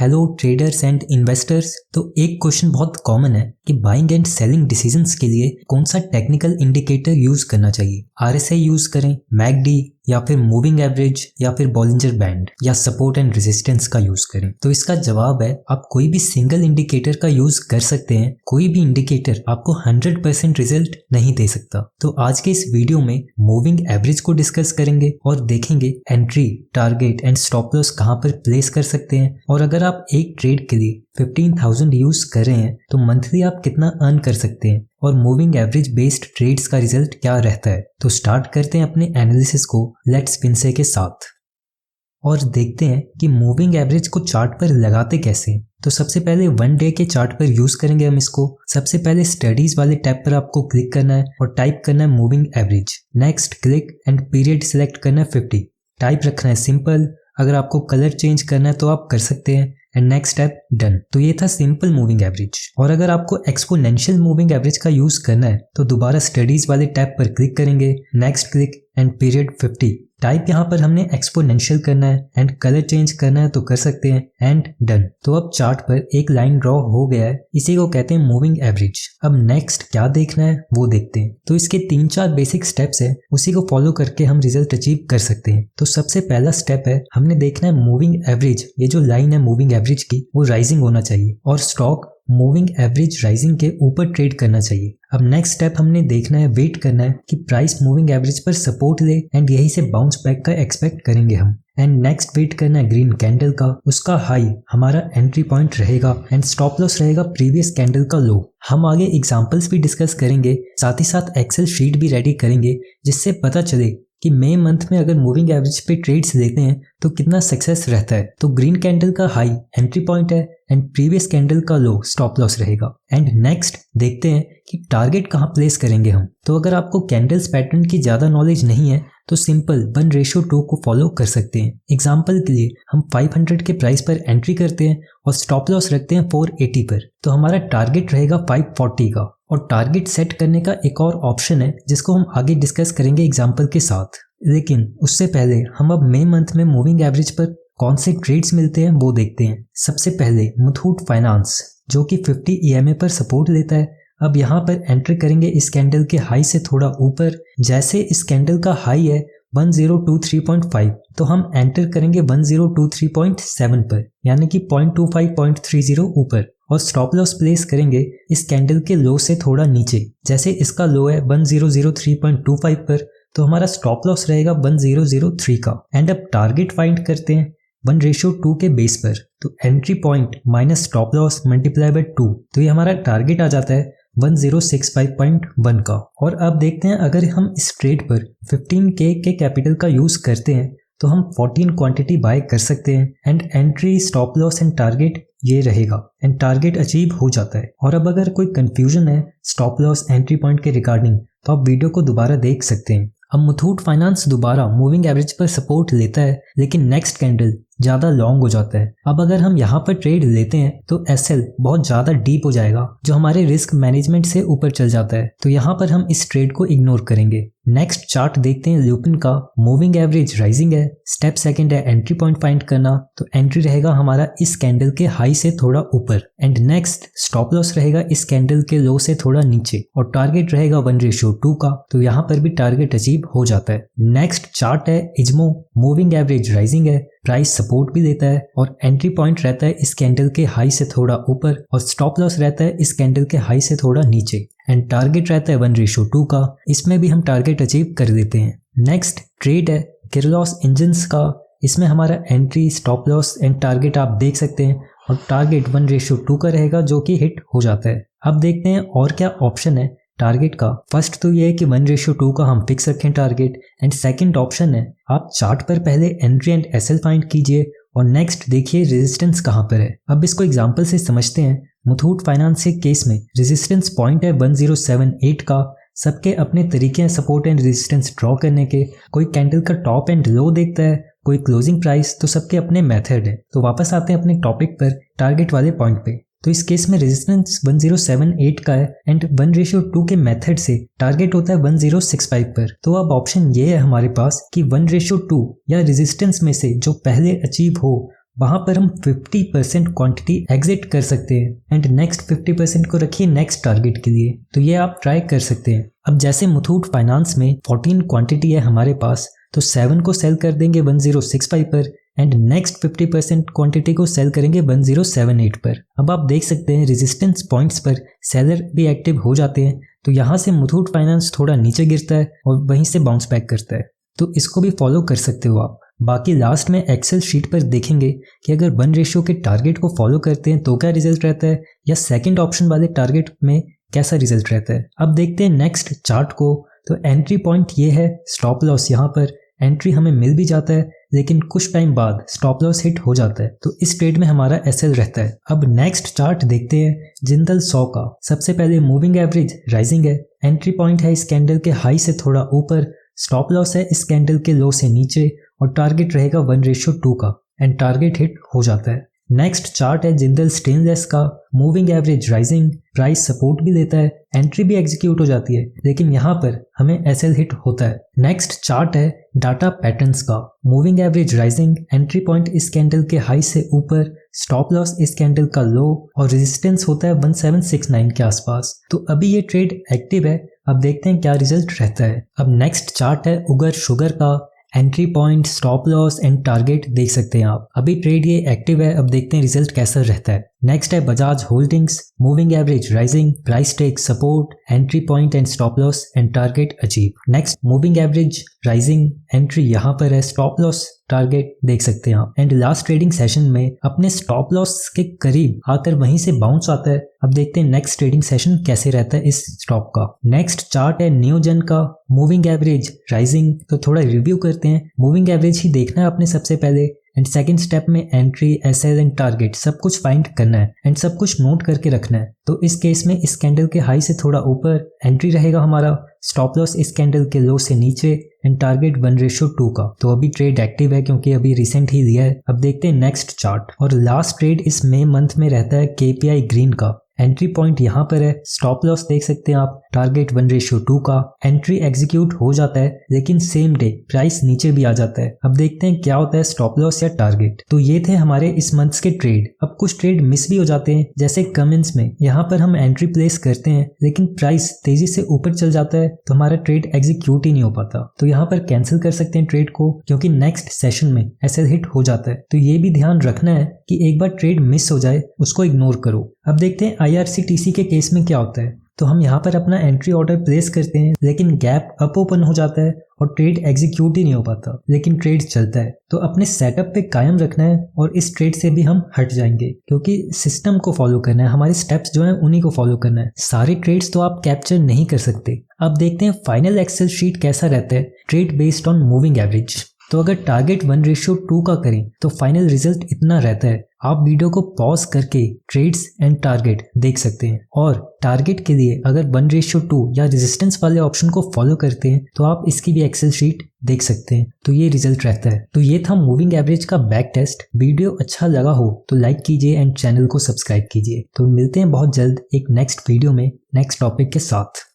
Hello traders and investors. तो एक question बहुत कॉमन है कि बाइंग एंड सेलिंग डिसीजंस के लिए कौन सा टेक्निकल इंडिकेटर यूज करना चाहिए। आरएसआई यूज करें, मैकडी या फिर मूविंग एवरेज या फिर बॉलिंजर बैंड या सपोर्ट एंड रेजिस्टेंस का यूज करें। तो इसका जवाब है आप कोई भी सिंगल इंडिकेटर का यूज कर सकते हैं। कोई भी इंडिकेटर आपको 100% रिजल्ट नहीं दे सकता। तो आज के इस वीडियो में मूविंग एवरेज को डिस्कस करेंगे और देखेंगे entry, target and stop loss कहां पर प्लेस कर सकते हैं, और अगर आप एक ट्रेड के लिए 15,000 यूज कर रहे हैं तो मंथली आप कितना अर्न कर सकते हैं और मूविंग एवरेज बेस्ड ट्रेड्स का रिजल्ट क्या रहता है। तो स्टार्ट करते हैं अपने एनालिसिस को लेट्स विंसे के साथ और देखते हैं कि मूविंग एवरेज को चार्ट पर लगाते कैसे। तो सबसे पहले 1 डे के चार्ट पर यूज करेंगे हम इसको। सबसे पहले स्टडीज वाले टैब पर आपको क्लिक करना है और टाइप करना है moving average. Next click and period select करना है 50। टाइप रखना है सिंपल। अगर आपको कलर चेंज करना है तो आप कर सकते हैं एंड नेक्स्ट स्टेप डन। तो ये था सिंपल मूविंग एवरेज। और अगर आपको एक्सपोनेंशियल मूविंग एवरेज का यूज करना है तो दोबारा स्टडीज वाले टैब पर क्लिक करेंगे, next click and period 50। Type यहाँ पर हमने एक्सपोनेंशियल करना है एंड कलर चेंज करना है तो कर सकते हैं एंड डन। तो अब चार्ट पर एक लाइन ड्रॉ हो गया है, इसी को कहते हैं मूविंग एवरेज। अब नेक्स्ट क्या देखना है वो देखते हैं। तो इसके 3-4 बेसिक स्टेप्स है, उसी को फॉलो करके हम रिजल्ट अचीव कर सकते हैं। तो सबसे पहला स्टेप है हमने देखना है मूविंग एवरेज, ये जो लाइन है मूविंग एवरेज की वो राइजिंग होना चाहिए और स्टॉक मूविंग एवरेज राइजिंग के ऊपर ट्रेड करना चाहिए। अब नेक्स्ट स्टेप हमने देखना है, वेट करना है कि प्राइस मूविंग एवरेज पर सपोर्ट ले एंड यही से बाउंस बैक का एक्सपेक्ट करेंगे हम। एंड नेक्स्ट वेट करना है ग्रीन कैंडल का, उसका हाई हमारा एंट्री पॉइंट रहेगा एंड स्टॉप लॉस रहेगा प्रीवियस कैंडल का लो। हम आगे एग्जांपल्स भी डिस्कस करेंगे, साथ ही साथ एक्सेल शीट भी रेडी करेंगे जिससे पता चले कि मई मंथ में अगर मूविंग एवरेज पे ट्रेड्स लेते हैं तो कितना सक्सेस रहता है। तो ग्रीन कैंडल का हाई एंट्री पॉइंट है एंड प्रीवियस कैंडल का लो स्टॉप लॉस रहेगा। एंड नेक्स्ट देखते हैं कि टारगेट कहाँ प्लेस करेंगे हम। तो अगर आपको कैंडल्स पैटर्न की ज्यादा नॉलेज नहीं है तो सिंपल 1:2 को फॉलो कर सकते हैं। एग्जाम्पल के लिए हम 500 के प्राइस पर एंट्री करते हैं और स्टॉप लॉस रखते हैं 480 पर, तो हमारा टारगेट रहेगा 540 का। और टारगेट सेट करने का एक और ऑप्शन है जिसको हम आगे डिस्कस करेंगे एग्जाम्पल के साथ। लेकिन उससे पहले हम अब मई मंथ में मूविंग एवरेज पर कौन से ट्रेड्स मिलते हैं वो देखते हैं। सबसे पहले मुथूट फाइनेंस जो कि 50 EMA पर सपोर्ट लेता है। अब यहाँ पर एंटर करेंगे इस कैंडल के हाई से थोड़ा ऊपर। जैसे इस कैंडल का हाई है 1023.5 तो हम एंटर करेंगे 1023.7 पर, यानी कि 0.25-0.30 ऊपर, और स्टॉप लॉस प्लेस करेंगे इस कैंडल के लो से थोड़ा नीचे। जैसे इसका लो है 1003.25 पर तो हमारा स्टॉप लॉस रहेगा 1003 का। एंड अब टारगेट फाइंड करते हैं 1:2 के बेस पर। तो entry point minus stop loss multiply by 2, तो ये हमारा टारगेट आ जाता है 1065.1 का। और अब देखते हैं अगर हम इस ट्रेड पर 15K के कैपिटल का यूज करते हैं तो हम 14 क्वांटिटी बाय कर सकते हैं and entry, stop loss and target ये रहेगा एंड टारगेट अचीव हो जाता है। और अब अगर कोई कंफ्यूजन है स्टॉप लॉस एंट्री पॉइंट के रिगार्डिंग तो आप वीडियो को दोबारा देख सकते हैं। अब मुथूट फाइनेंस दोबारा मूविंग एवरेज पर सपोर्ट लेता है लेकिन नेक्स्ट कैंडल ज्यादा लॉन्ग हो जाता है। अब अगर हम यहाँ पर ट्रेड लेते हैं तो एसएल बहुत ज्यादा डीप हो जाएगा जो हमारे रिस्क मैनेजमेंट से ऊपर चल जाता है, तो यहाँ पर हम इस ट्रेड को इग्नोर करेंगे। नेक्स्ट चार्ट देखते हैं ल्यूपिन का। मूविंग एवरेज राइजिंग है, स्टेप सेकंड है एंट्री पॉइंट फाइंड करना, तो एंट्री रहेगा हमारा इस कैंडल के हाई से थोड़ा ऊपर एंड नेक्स्ट स्टॉप लॉस रहेगा इस कैंडल के लो से थोड़ा नीचे और टारगेट रहेगा 1:2 का, तो यहाँ पर भी टारगेट अचीव हो जाता है। नेक्स्ट चार्ट है इजमो। मूविंग एवरेज राइजिंग है, प्राइस सपोर्ट भी देता है और एंट्री पॉइंट रहता है इस कैंडल के हाई से थोड़ा ऊपर और स्टॉप लॉस रहता है इस कैंडल के हाई से थोड़ा नीचे एंड टारगेट रहता है 1:2 का। इसमें भी हम टारगेट अचीव कर देते हैं। नेक्स्ट ट्रेड है किरलॉस इंजन्स का। इसमें हमारा entry, stop loss and target आप देख सकते हैं और टारगेट 1:2 का रहेगा जो कि हिट हो जाता है। अब देखते हैं और क्या ऑप्शन है टारगेट का। फर्स्ट तो ये है कि 1:2 का हम फिक्स रखें टारगेट एंड सेकंड ऑप्शन है आप चार्ट पर पहले एंट्री एंड एसएल फाइंड कीजिए और नेक्स्ट देखिए रेजिस्टेंस कहां पर है। अब इसको एग्जांपल से समझते हैं। मुथूट फाइनेंस के केस में रेजिस्टेंस पॉइंट है 1078 का। सबके अपने तरीके हैं सपोर्ट एंड रेजिस्टेंस ड्रॉ करने के। कोई कैंडल का टॉप एंड लो देखता है, कोई क्लोजिंग प्राइस, तो सबके अपने मेथड है। तो वापस आते हैं अपने टॉपिक पर, टारगेट वाले पॉइंट पे। तो इस केस में रेजिस्टेंस 1078 का है एंड 1:2 के मेथड से टारगेट होता है 1065 पर। तो अब ऑप्शन ये है हमारे पास कि 1:2 या रेजिस्टेंस में से जो पहले अचीव हो वहां पर हम 50% क्वांटिटी एग्जिट कर सकते हैं एंड नेक्स्ट 50% को रखिए नेक्स्ट टारगेट के लिए। तो ये आप ट्राई कर सकते हैं। अब जैसे मुथूट फाइनेंस में 14 क्वांटिटी है हमारे पास, तो 7 को सेल कर देंगे 1065 पर एंड नेक्स्ट 50% क्वांटिटी को सेल करेंगे 1078 पर। अब आप देख सकते हैं रेजिस्टेंस पॉइंट्स पर सेलर भी एक्टिव हो जाते हैं, तो यहाँ से मुथूट फाइनेंस थोड़ा नीचे गिरता है और वहीं से बाउंस बैक करता है। तो इसको भी फॉलो कर सकते हो आप। बाकी लास्ट में एक्सेल शीट पर देखेंगे कि अगर 1 के टारगेट को फॉलो करते हैं तो क्या रिजल्ट रहता है, या सेकंड ऑप्शन वाले टारगेट में कैसा रिजल्ट रहता है। अब देखते हैं नेक्स्ट चार्ट को। तो एंट्री पॉइंट ये है, स्टॉप लॉस यहाँ पर एंट्री हमें मिल भी जाता है, लेकिन कुछ टाइम बाद स्टॉप लॉस हिट हो जाता है, तो इस ट्रेड में हमारा एसएल रहता है। अब नेक्स्ट चार्ट देखते हैं जिंदल 100 का। सबसे पहले मूविंग एवरेज राइजिंग है, एंट्री पॉइंट है इस कैंडल के हाई से थोड़ा ऊपर, स्टॉप लॉस है इस कैंडल के लो से नीचे और टारगेट रहेगा 1:2 का एंड टारगेट हिट हो जाता है। नेक्स्ट चार्ट है जिंदल स्टेनलेस का, moving average rising, price support भी लेता है, एंट्री भी एग्जीक्यूट हो जाती है, लेकिन यहाँ पर हमें एसएल हिट होता है। नेक्स्ट चार्ट है डाटा पैटर्न्स का, moving average rising, entry point इस कैंडल के हाई से ऊपर, स्टॉप लॉस इस कैंडल का लो और रेजिस्टेंस होता है 1769 के आसपास। तो अभी ये ट्रेड एक्टिव है, अब देखते हैं क्या रिजल्ट रहता है। अब नेक्स्ट चार्ट है उगर शुगर का, entry point, stop loss and target देख सकते हैं आप। अभी ट्रेड ये एक्टिव है, अब देखते हैं रिजल्ट कैसा रहता है। नेक्स्ट है Bajaj holdings, moving average rising, price take support, entry point and stop loss and target achieve. Next moving average rising, entry यहाँ पर है, स्टॉप लॉस टारगेट देख सकते हैं आप। एंड लास्ट ट्रेडिंग सेशन में अपने स्टॉप लॉस के करीब आकर वहीं से बाउंस आता है। अब देखते हैं नेक्स्ट ट्रेडिंग सेशन कैसे रहता है इस स्टॉप का। नेक्स्ट चार्ट है नियोजन का, मूविंग एवरेज राइजिंग, तो थोड़ा रिव्यू करते हैं। मूविंग एवरेज ही देखना है आपने सबसे पहले, एंड सेकंड स्टेप में एंट्री, एसएल एंड टारगेट सब कुछ फाइंड करना है एंड सब कुछ नोट करके रखना है। तो इस केस में इस कैंडल के हाई से थोड़ा ऊपर एंट्री रहेगा हमारा, स्टॉप लॉस इस कैंडल के लो से नीचे एंड टारगेट 1:2 का। तो अभी ट्रेड एक्टिव है क्योंकि अभी रिसेंट ही लिया है। अब देखते हैं नेक्स्ट चार्ट। और लास्ट ट्रेड इस मई मंथ में रहता है केपीआई ग्रीन का, एंट्री पॉइंट यहाँ पर है, स्टॉप लॉस देख सकते हैं आप, टारगेट 1:2 का। एंट्री एग्जीक्यूट हो जाता है लेकिन सेम डे प्राइस नीचे भी आ जाता है। अब देखते हैं क्या होता है स्टॉप लॉस या टारगेट। तो ये थे हमारे इस मंथ के ट्रेड। अब कुछ ट्रेड मिस भी हो जाते हैं, जैसे कमेंट्स में यहाँ पर हम एंट्री प्लेस करते हैं लेकिन प्राइस तेजी से ऊपर चल जाता है तो हमारा ट्रेड एग्जीक्यूट ही नहीं हो पाता, तो यहाँ पर कैंसिल कर सकते हैं ट्रेड को क्योंकि नेक्स्ट सेशन में एसएल हिट हो जाता है। तो ये भी ध्यान रखना है कि एक बार ट्रेड मिस हो जाए उसको इग्नोर करो। अब देखते हैं आईआरसीटीसी के केस में क्या होता है। तो हम यहाँ पर अपना एंट्री ऑर्डर प्लेस करते हैं लेकिन गैप अप ओपन हो जाता है और ट्रेड एग्जीक्यूट ही नहीं हो पाता, लेकिन ट्रेड चलता है। तो अपने सेटअप पे कायम रखना है और इस ट्रेड से भी हम हट जाएंगे क्योंकि सिस्टम को फॉलो करना है, हमारे स्टेप्स जो हैं उन्हीं को फॉलो करना है। सारे ट्रेड्स तो आप कैप्चर नहीं कर सकते। अब देखते हैं फाइनल एक्सेल शीट कैसा रहता है trade based on moving average. तो अगर टारगेट 1:2 का करें तो फाइनल रिजल्ट इतना रहता है। आप वीडियो को पॉज करके ट्रेड्स एंड टारगेट देख सकते हैं और टारगेट के लिए अगर 1:2 या रेजिस्टेंस वाले ऑप्शन को फॉलो करते हैं तो आप इसकी भी एक्सेल शीट देख सकते हैं। तो ये रिजल्ट रहता है। तो ये था मूविंग एवरेज का बैक टेस्ट। वीडियो अच्छा लगा हो तो लाइक कीजिए एंड चैनल को सब्सक्राइब कीजिए। तो मिलते हैं बहुत जल्द एक नेक्स्ट वीडियो में नेक्स्ट टॉपिक के साथ।